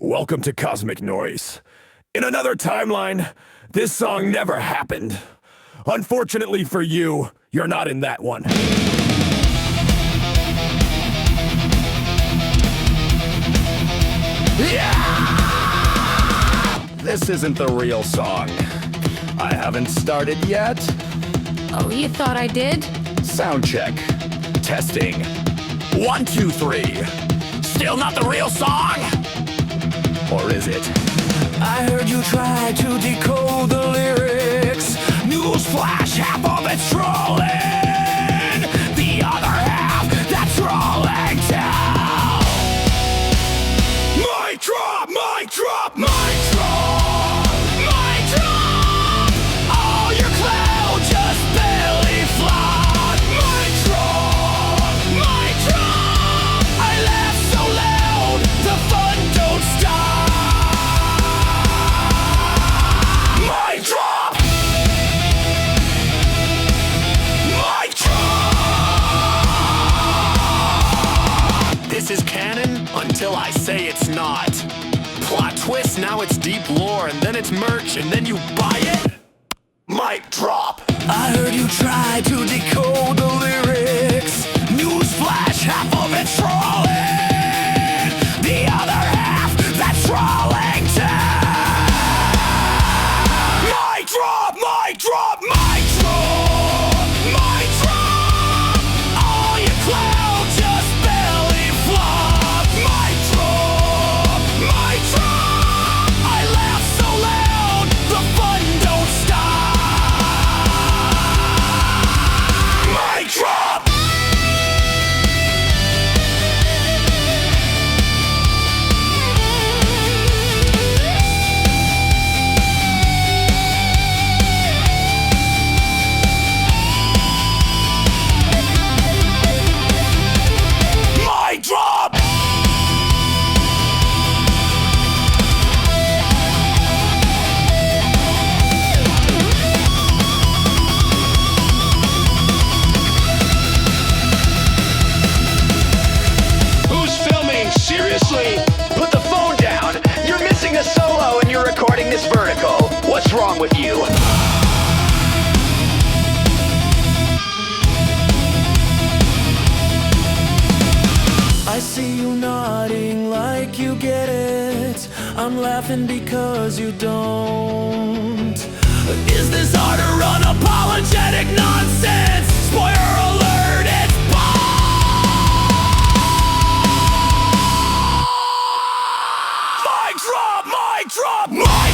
Welcome to Cosmic Noise. In another timeline, this song never happened. Unfortunately for you, you're not in that one. Yeah! This isn't the real song. I haven't started yet. Oh, you thought I did? Sound check. Testing. 1, 2, 3. Still not the real song? Or is it? I heard you try to decode the lyrics. Newsflash, half of it's trolling. The other half, that's trolling too. Mic drop, mic drop, mic drop, mic drop. All your cloud just barely flawed. Mic drop, mic drop. I laugh so loud, the fun don't stop. Mic drop, mic drop. This is canon until I say it's not. Plot twist, now it's deep lore, and then it's merch, and then you buy it? Mic drop. I heard you try to decode the lyrics. Newsflash, half of it's trolling. The other half, that's trolling too. Mic drop, mic drop, mic drop, mic drop. All your cloud just barely flop. Mic drop, mic drop. I laugh so loud, the fun don't stop. Mic drop. Mic drop. Who's filming? Seriously? Put the phone down. You're missing a solo and you're recording this vertical. What's wrong with you? I see you nodding like you get it. I'm laughing because you don't. Is this hard or unapologetic nonsense? Spoiler alert, it's Mic drop, mic drop, mic